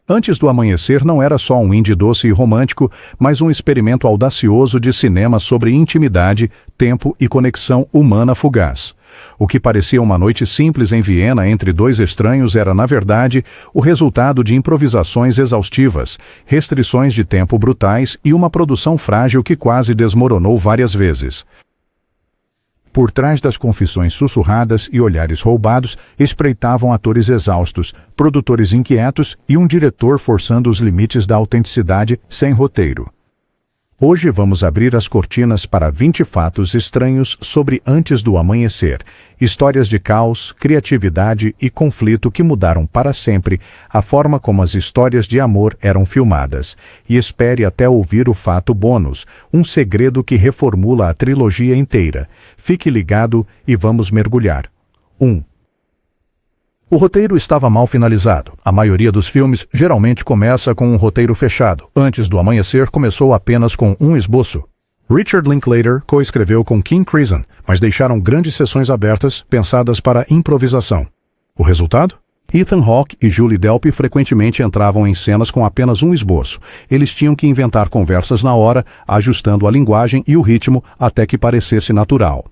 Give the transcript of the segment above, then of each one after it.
Antes do Amanhecer não era só um indie doce e romântico, mas um experimento audacioso de cinema sobre intimidade, tempo e conexão humana fugaz. O que parecia uma noite simples em Viena entre dois estranhos era, na verdade, o resultado de improvisações exaustivas, restrições de tempo brutais e uma produção frágil que quase desmoronou várias vezes. Por trás das confissões sussurradas e olhares roubados, espreitavam atores exaustos, produtores inquietos e um diretor forçando os limites da autenticidade sem roteiro. Hoje vamos abrir as cortinas para 20 fatos estranhos sobre Antes do Amanhecer, histórias de caos, criatividade e conflito que mudaram para sempre a forma como as histórias de amor eram filmadas. E espere até ouvir o fato bônus, um segredo que reformula a trilogia inteira. Fique ligado e vamos mergulhar. 1. O roteiro estava mal finalizado. A maioria dos filmes geralmente começa com um roteiro fechado. Antes do Amanhecer começou apenas com um esboço. Richard Linklater coescreveu com King Crimson, mas deixaram grandes sessões abertas, pensadas para improvisação. O resultado? Ethan Hawke e Julie Delpy frequentemente entravam em cenas com apenas um esboço. Eles tinham que inventar conversas na hora, ajustando a linguagem e o ritmo até que parecesse natural.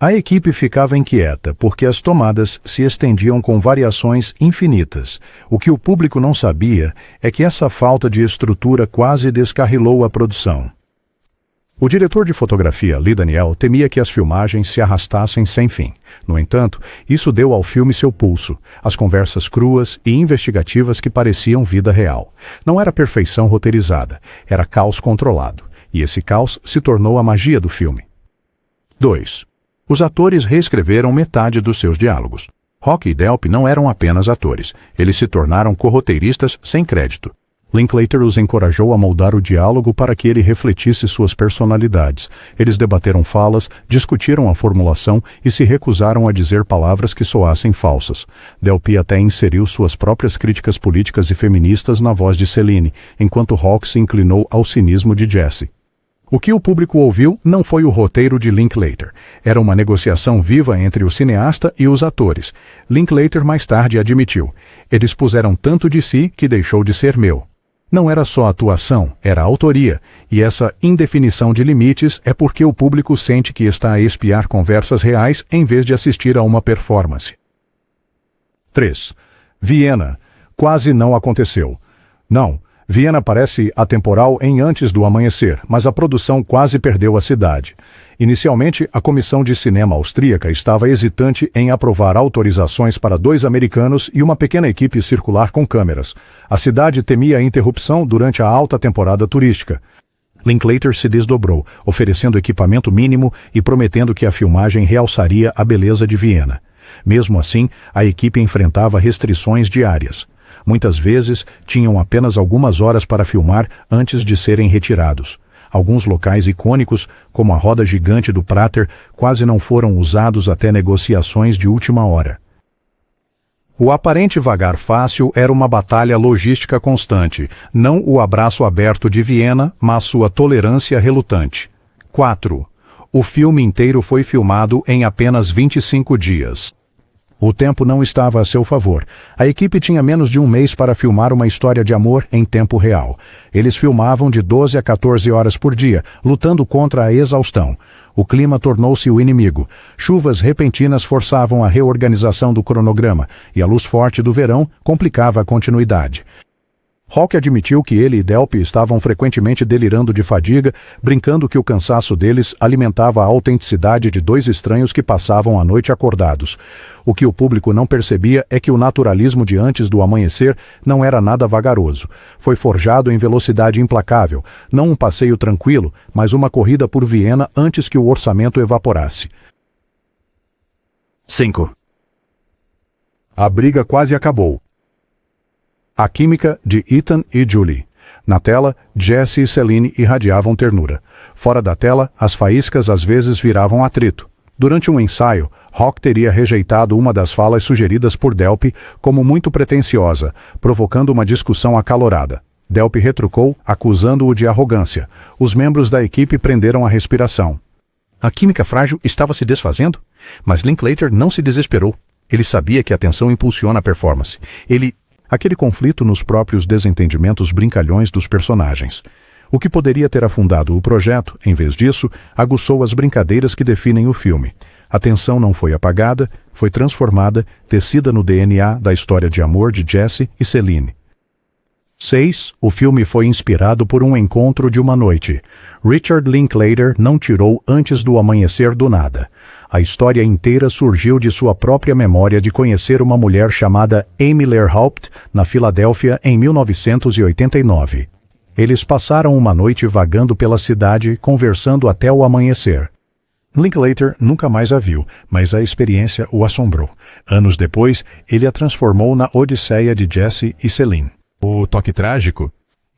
A equipe ficava inquieta porque as tomadas se estendiam com variações infinitas. O que o público não sabia é que essa falta de estrutura quase descarrilou a produção. O diretor de fotografia, Lee Daniel, temia que as filmagens se arrastassem sem fim. No entanto, isso deu ao filme seu pulso, as conversas cruas e investigativas que pareciam vida real. Não era perfeição roteirizada, era caos controlado. E esse caos se tornou a magia do filme. 2. Os atores reescreveram metade dos seus diálogos. Hawke e Delpy não eram apenas atores, eles se tornaram corroteiristas sem crédito. Linklater os encorajou a moldar o diálogo para que ele refletisse suas personalidades. Eles debateram falas, discutiram a formulação e se recusaram a dizer palavras que soassem falsas. Delpy até inseriu suas próprias críticas políticas e feministas na voz de Celine, enquanto Hawke se inclinou ao cinismo de Jesse. O que o público ouviu não foi o roteiro de Linklater. Era uma negociação viva entre o cineasta e os atores. Linklater mais tarde admitiu: eles puseram tanto de si que deixou de ser meu. Não era só atuação, era autoria, e essa indefinição de limites é porque o público sente que está a espiar conversas reais em vez de assistir a uma performance. 3. Viena. Quase não aconteceu. Não. Viena parece atemporal em Antes do Amanhecer, mas a produção quase perdeu a cidade. Inicialmente, a Comissão de Cinema Austríaca estava hesitante em aprovar autorizações para 2 americanos e uma pequena equipe circular com câmeras. A cidade temia a interrupção durante a alta temporada turística. Linklater se desdobrou, oferecendo equipamento mínimo e prometendo que a filmagem realçaria a beleza de Viena. Mesmo assim, a equipe enfrentava restrições diárias. Muitas vezes, tinham apenas algumas horas para filmar antes de serem retirados. Alguns locais icônicos, como a roda gigante do Prater, quase não foram usados até negociações de última hora. O aparente vagar fácil era uma batalha logística constante, não o abraço aberto de Viena, mas sua tolerância relutante. 4. O filme inteiro foi filmado em apenas 25 dias. O tempo não estava a seu favor. A equipe tinha menos de um mês para filmar uma história de amor em tempo real. Eles filmavam de 12 a 14 horas por dia, lutando contra a exaustão. O clima tornou-se o inimigo. Chuvas repentinas forçavam a reorganização do cronograma, e a luz forte do verão complicava a continuidade. Hawke admitiu que ele e Delpy estavam frequentemente delirando de fadiga, brincando que o cansaço deles alimentava a autenticidade de 2 estranhos que passavam a noite acordados. O que o público não percebia é que o naturalismo de Antes do Amanhecer não era nada vagaroso. Foi forjado em velocidade implacável, não um passeio tranquilo, mas uma corrida por Viena antes que o orçamento evaporasse. 5. A briga quase acabou. A química de Ethan e Julie. Na tela, Jesse e Celine irradiavam ternura. Fora da tela, as faíscas às vezes viravam atrito. Durante um ensaio, Hawke teria rejeitado uma das falas sugeridas por Delpy como muito pretensiosa, provocando uma discussão acalorada. Delpy retrucou, acusando-o de arrogância. Os membros da equipe prenderam a respiração. A química frágil estava se desfazendo? Mas Linklater não se desesperou. Ele sabia que a tensão impulsiona a performance. Ele Aquele conflito nos próprios desentendimentos brincalhões dos personagens. O que poderia ter afundado o projeto, em vez disso, aguçou as brincadeiras que definem o filme. A tensão não foi apagada, foi transformada, tecida no DNA da história de amor de Jesse e Celine. 6. O filme foi inspirado por um encontro de uma noite. Richard Linklater não tirou antes do amanhecer do nada. A história inteira surgiu de sua própria memória de conhecer uma mulher chamada Amy Lehrhaupt na Filadélfia em 1989. Eles passaram uma noite vagando pela cidade, conversando até o amanhecer. Linklater nunca mais a viu, mas a experiência o assombrou. Anos depois, ele a transformou na Odisseia de Jesse e Celine. O toque trágico?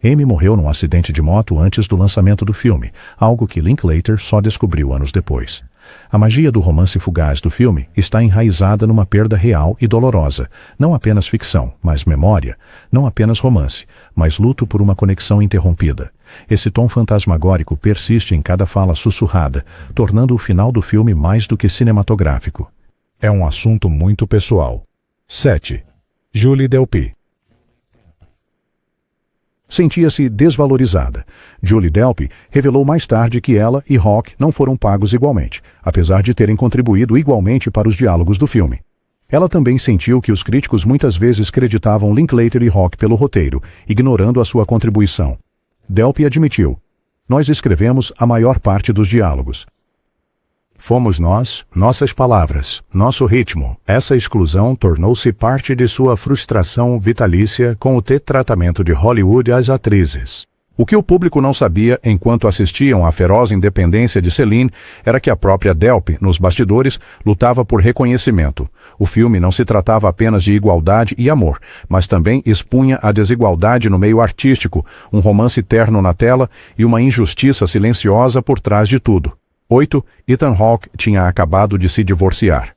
Amy morreu num acidente de moto antes do lançamento do filme, algo que Linklater só descobriu anos depois. A magia do romance fugaz do filme está enraizada numa perda real e dolorosa, não apenas ficção, mas memória, não apenas romance, mas luto por uma conexão interrompida. Esse tom fantasmagórico persiste em cada fala sussurrada, tornando o final do filme mais do que cinematográfico. É um assunto muito pessoal. 7. Julie Delpy. Sentia-se desvalorizada. Julie Delpy revelou mais tarde que ela e Hawke não foram pagos igualmente, apesar de terem contribuído igualmente para os diálogos do filme. Ela também sentiu que os críticos muitas vezes creditavam Linklater e Hawke pelo roteiro, ignorando a sua contribuição. Delpy admitiu: "Nós escrevemos a maior parte dos diálogos. Fomos nós, nossas palavras, nosso ritmo. Essa exclusão tornou-se parte de sua frustração vitalícia com o tratamento de Hollywood às atrizes." O que o público não sabia enquanto assistiam à feroz independência de Celine era que a própria Delpy, nos bastidores, lutava por reconhecimento. O filme não se tratava apenas de igualdade e amor, mas também expunha a desigualdade no meio artístico, um romance terno na tela e uma injustiça silenciosa por trás de tudo. 8. Ethan Hawke tinha acabado de se divorciar.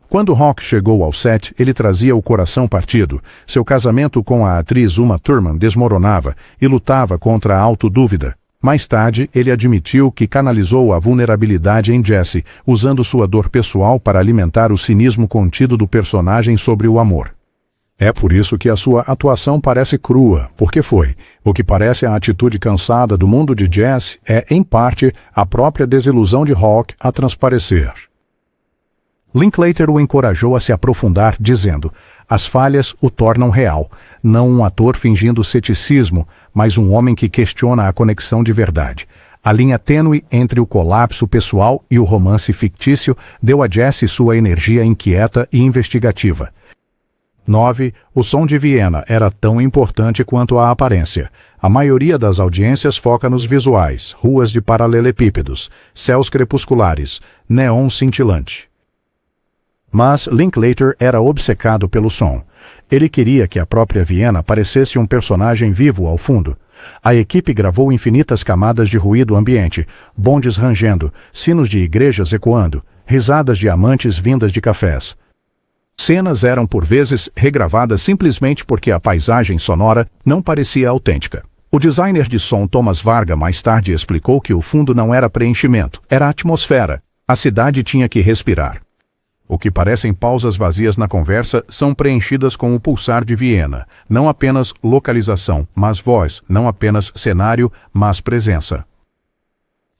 Quando Hawke chegou ao set, ele trazia o coração partido. Seu casamento com a atriz Uma Thurman desmoronava e lutava contra a autodúvida. Mais tarde, ele admitiu que canalizou a vulnerabilidade em Jesse, usando sua dor pessoal para alimentar o cinismo contido do personagem sobre o amor. É por isso que a sua atuação parece crua, porque foi. O que parece a atitude cansada do mundo de Jesse é, em parte, a própria desilusão de Hawke a transparecer. Linklater o encorajou a se aprofundar, dizendo: "As falhas o tornam real, não um ator fingindo ceticismo, mas um homem que questiona a conexão de verdade." A linha tênue entre o colapso pessoal e o romance fictício deu a Jesse sua energia inquieta e investigativa. 9. O som de Viena era tão importante quanto a aparência. A maioria das audiências foca nos visuais, ruas de paralelepípedos, céus crepusculares, neon cintilante. Mas Linklater era obcecado pelo som. Ele queria que a própria Viena parecesse um personagem vivo ao fundo. A equipe gravou infinitas camadas de ruído ambiente, bondes rangendo, sinos de igrejas ecoando, risadas de amantes vindas de cafés. Cenas eram por vezes regravadas simplesmente porque a paisagem sonora não parecia autêntica. O designer de som Thomas Varga mais tarde explicou que o fundo não era preenchimento, era atmosfera. A cidade tinha que respirar. O que parecem pausas vazias na conversa são preenchidas com o pulsar de Viena, não apenas localização, mas voz, não apenas cenário, mas presença.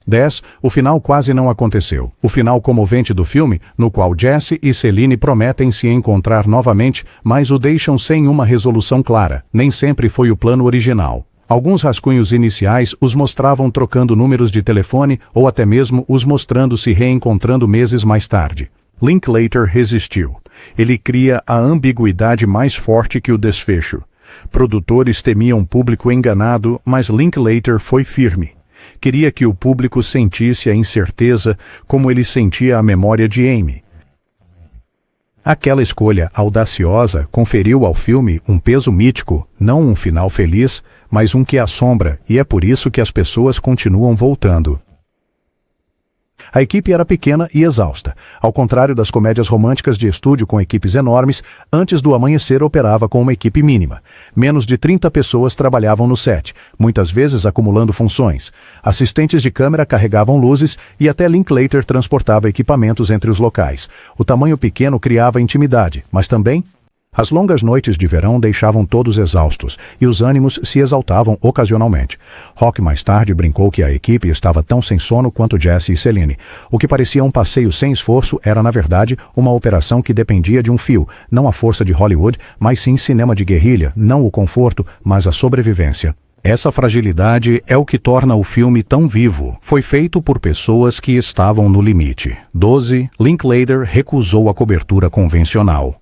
10. O final quase não aconteceu. O final comovente do filme, no qual Jesse e Celine prometem se encontrar novamente, mas o deixam sem uma resolução clara. Nem sempre foi o plano original. Alguns rascunhos iniciais os mostravam trocando números de telefone ou até mesmo os mostrando se reencontrando meses mais tarde. Linklater resistiu. Ele cria a ambiguidade mais forte que o desfecho. Produtores temiam um público enganado, mas Linklater foi firme. Queria que o público sentisse a incerteza como ele sentia a memória de Amy. Aquela escolha audaciosa conferiu ao filme um peso mítico, não um final feliz, mas um que assombra, e é por isso que as pessoas continuam voltando. A equipe era pequena e exausta. Ao contrário das comédias românticas de estúdio com equipes enormes, Antes do Amanhecer operava com uma equipe mínima. Menos de 30 pessoas trabalhavam no set, muitas vezes acumulando funções. Assistentes de câmera carregavam luzes e até Linklater transportava equipamentos entre os locais. O tamanho pequeno criava intimidade, mas também As longas noites de verão deixavam todos exaustos, e os ânimos se exaltavam ocasionalmente. Rock mais tarde brincou que a equipe estava tão sem sono quanto Jesse e Celine. O que parecia um passeio sem esforço era, na verdade, uma operação que dependia de um fio, não a força de Hollywood, mas sim cinema de guerrilha, não o conforto, mas a sobrevivência. Essa fragilidade é o que torna o filme tão vivo. Foi feito por pessoas que estavam no limite. 12. Linklater recusou a cobertura convencional.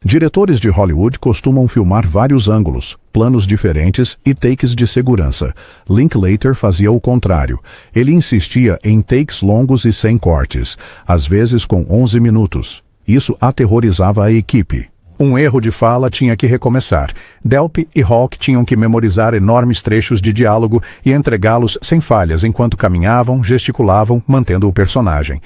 Diretores de Hollywood costumam filmar vários ângulos, planos diferentes e takes de segurança. Linklater fazia o contrário. Ele insistia em takes longos e sem cortes, às vezes com 11 minutos. Isso aterrorizava a equipe. Um erro de fala tinha que recomeçar. Delpy e Hawk tinham que memorizar enormes trechos de diálogo e entregá-los sem falhas enquanto caminhavam, gesticulavam, mantendo o personagem.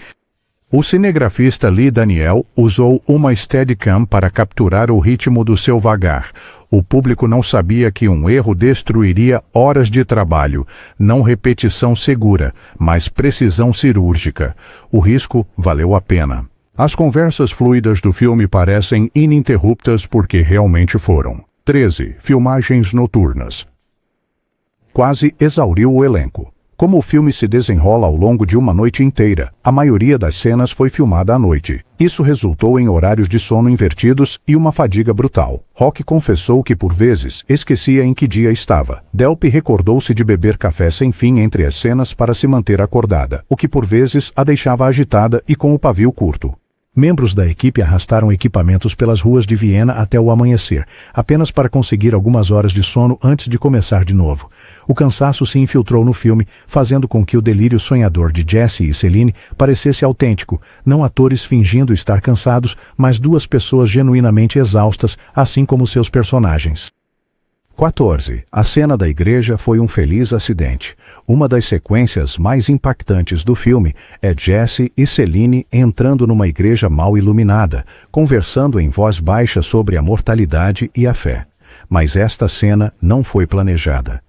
O cinegrafista Lee Daniel usou uma Steadicam para capturar o ritmo do seu vagar. O público não sabia que um erro destruiria horas de trabalho, não repetição segura, mas precisão cirúrgica. O risco valeu a pena. As conversas fluidas do filme parecem ininterruptas porque realmente foram. 13. Filmagens noturnas. Quase exauriu o elenco. Como o filme se desenrola ao longo de uma noite inteira, a maioria das cenas foi filmada à noite. Isso resultou em horários de sono invertidos e uma fadiga brutal. Rock confessou que por vezes esquecia em que dia estava. Delpy recordou-se de beber café sem fim entre as cenas para se manter acordada, o que por vezes a deixava agitada e com o pavio curto. Membros da equipe arrastaram equipamentos pelas ruas de Viena até o amanhecer, apenas para conseguir algumas horas de sono antes de começar de novo. O cansaço se infiltrou no filme, fazendo com que o delírio sonhador de Jesse e Celine parecesse autêntico, não atores fingindo estar cansados, mas duas pessoas genuinamente exaustas, assim como seus personagens. 14. A cena da igreja foi um feliz acidente. Uma das sequências mais impactantes do filme é Jesse e Celine entrando numa igreja mal iluminada, conversando em voz baixa sobre a mortalidade e a fé. Mas esta cena não foi planejada.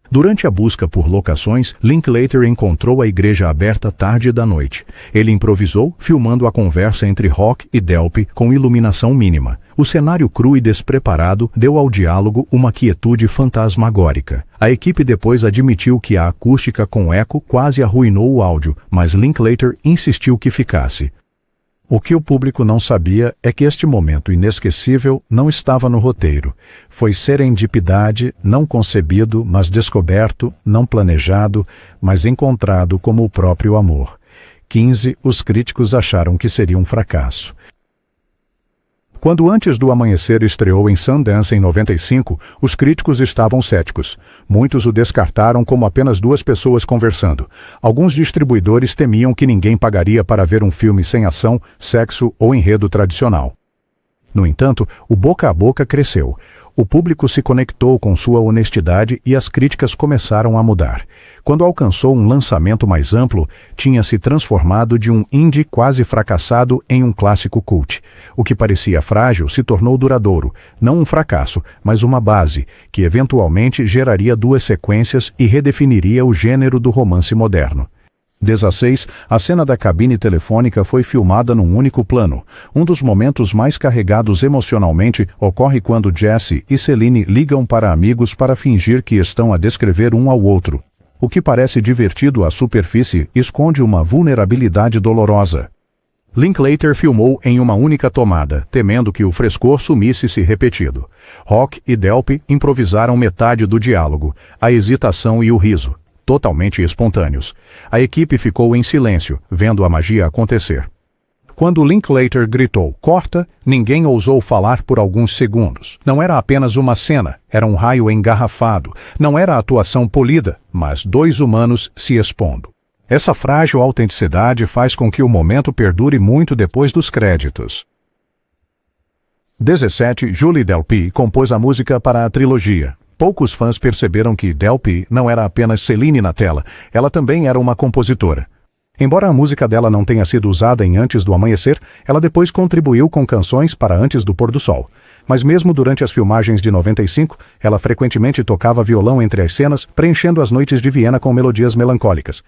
Durante a busca por locações, Linklater encontrou a igreja aberta tarde da noite. Ele improvisou, filmando a conversa entre Hawk e Delpy com iluminação mínima. O cenário cru e despreparado deu ao diálogo uma quietude fantasmagórica. A equipe depois admitiu que a acústica com eco quase arruinou o áudio, mas Linklater insistiu que ficasse. O que o público não sabia é que este momento inesquecível não estava no roteiro. Foi serendipidade, não concebido, mas descoberto, não planejado, mas encontrado como o próprio amor. 15. Os críticos acharam que seria um fracasso. Quando Antes do Amanhecer estreou em Sundance em 95, os críticos estavam céticos. Muitos o descartaram como apenas duas pessoas conversando. Alguns distribuidores temiam que ninguém pagaria para ver um filme sem ação, sexo ou enredo tradicional. No entanto, o boca a boca cresceu. O público se conectou com sua honestidade e as críticas começaram a mudar. Quando alcançou um lançamento mais amplo, tinha se transformado de um indie quase fracassado em um clássico cult. O que parecia frágil se tornou duradouro, não um fracasso, mas uma base, que eventualmente geraria duas sequências e redefiniria o gênero do romance moderno. 16. A cena da cabine telefônica foi filmada num único plano. Um dos momentos mais carregados emocionalmente ocorre quando Jesse e Celine ligam para amigos para fingir que estão a descrever um ao outro. O que parece divertido à superfície esconde uma vulnerabilidade dolorosa. Linklater filmou em uma única tomada, temendo que o frescor sumisse se repetido. Hawk e Delpy improvisaram metade do diálogo, a hesitação e o riso. Totalmente espontâneos. A equipe ficou em silêncio, vendo a magia acontecer. Quando Linklater gritou, "Corta", ninguém ousou falar por alguns segundos. Não era apenas uma cena, era um raio engarrafado. Não era atuação polida, mas dois humanos se expondo. Essa frágil autenticidade faz com que o momento perdure muito depois dos créditos. 17. Julie Delpy compôs a música para a trilogia. Poucos fãs perceberam que Delpy não era apenas Celine na tela, ela também era uma compositora. Embora a música dela não tenha sido usada em Antes do Amanhecer, ela depois contribuiu com canções para Antes do Pôr do Sol. Mas mesmo durante as filmagens de 95, ela frequentemente tocava violão entre as cenas, preenchendo as noites de Viena com melodias melancólicas.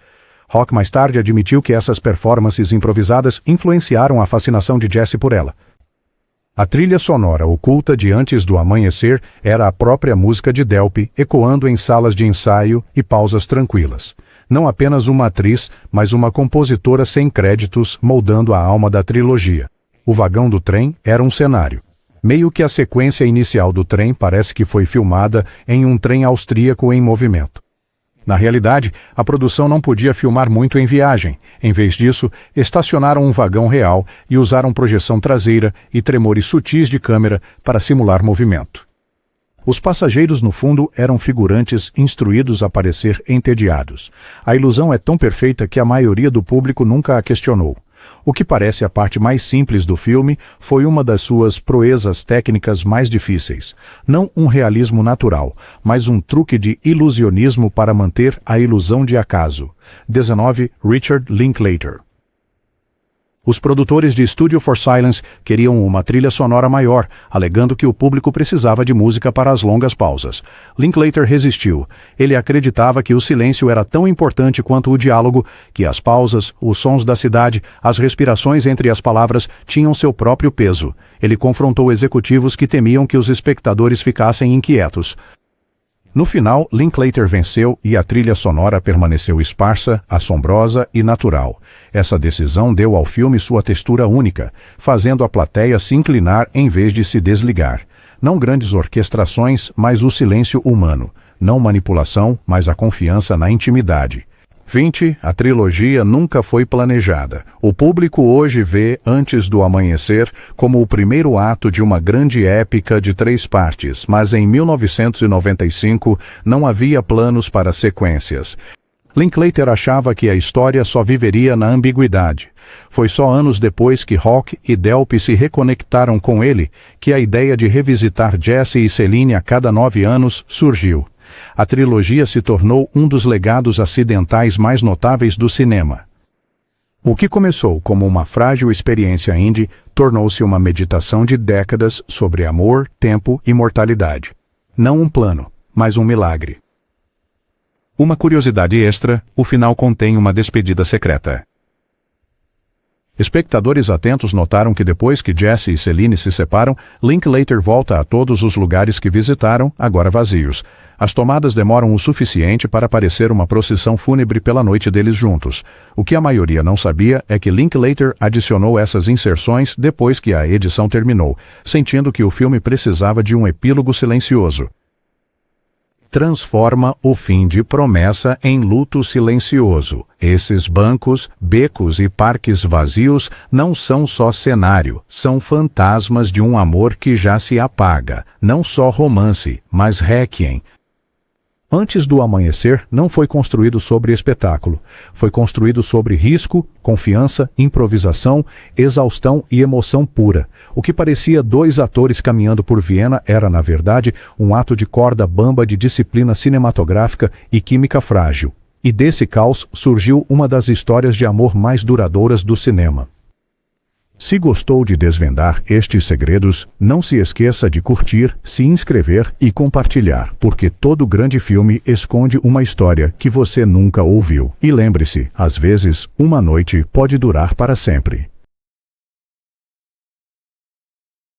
Hawk mais tarde admitiu que essas performances improvisadas influenciaram a fascinação de Jesse por ela. A trilha sonora oculta de Antes do Amanhecer era a própria música de Delpy, ecoando em salas de ensaio e pausas tranquilas. Não apenas uma atriz, mas uma compositora sem créditos moldando a alma da trilogia. O vagão do trem era um cenário. Meio que a sequência inicial do trem parece que foi filmada em um trem austríaco em movimento. Na realidade, a produção não podia filmar muito em viagem. Em vez disso, estacionaram um vagão real e usaram projeção traseira e tremores sutis de câmera para simular movimento. Os passageiros no fundo eram figurantes instruídos a parecer entediados. A ilusão é tão perfeita que a maioria do público nunca a questionou. O que parece a parte mais simples do filme foi uma das suas proezas técnicas mais difíceis. Não um realismo natural, mas um truque de ilusionismo para manter a ilusão de acaso. 19. Richard Linklater. Os produtores de Studio for Silence queriam uma trilha sonora maior, alegando que o público precisava de música para as longas pausas. Linklater resistiu. Ele acreditava que o silêncio era tão importante quanto o diálogo, que as pausas, os sons da cidade, as respirações entre as palavras tinham seu próprio peso. Ele confrontou executivos que temiam que os espectadores ficassem inquietos. No final, Linklater venceu e a trilha sonora permaneceu esparsa, assombrosa e natural. Essa decisão deu ao filme sua textura única, fazendo a plateia se inclinar em vez de se desligar. Não grandes orquestrações, mas o silêncio humano. Não manipulação, mas a confiança na intimidade. 20. A trilogia nunca foi planejada. O público hoje vê Antes do Amanhecer como o primeiro ato de uma grande épica de 3 partes, mas em 1995 não havia planos para sequências. Linklater achava que a história só viveria na ambiguidade. Foi só anos depois que Hawke e Delpy se reconectaram com ele que a ideia de revisitar Jesse e Celine a cada 9 anos surgiu. A trilogia se tornou um dos legados acidentais mais notáveis do cinema. O que começou como uma frágil experiência indie tornou-se uma meditação de décadas sobre amor, tempo e mortalidade. Não um plano, mas um milagre. Uma curiosidade extra, o final contém uma despedida secreta. Espectadores atentos notaram que depois que Jesse e Celine se separam, Linklater volta a todos os lugares que visitaram, agora vazios. As tomadas demoram o suficiente para parecer uma procissão fúnebre pela noite deles juntos. O que a maioria não sabia é que Linklater adicionou essas inserções depois que a edição terminou, sentindo que o filme precisava de um epílogo silencioso. Transforma o fim de Promessa em luto silencioso. Esses bancos, becos e parques vazios não são só cenário, são fantasmas de um amor que já se apaga. Não só romance, mas Requiem. Antes do Amanhecer não foi construído sobre espetáculo. Foi construído sobre risco, confiança, improvisação, exaustão e emoção pura. O que parecia 2 atores caminhando por Viena era, na verdade, um ato de corda bamba de disciplina cinematográfica e química frágil. E desse caos surgiu uma das histórias de amor mais duradouras do cinema. Se gostou de desvendar estes segredos, não se esqueça de curtir, se inscrever e compartilhar, porque todo grande filme esconde uma história que você nunca ouviu. E lembre-se, às vezes, uma noite pode durar para sempre.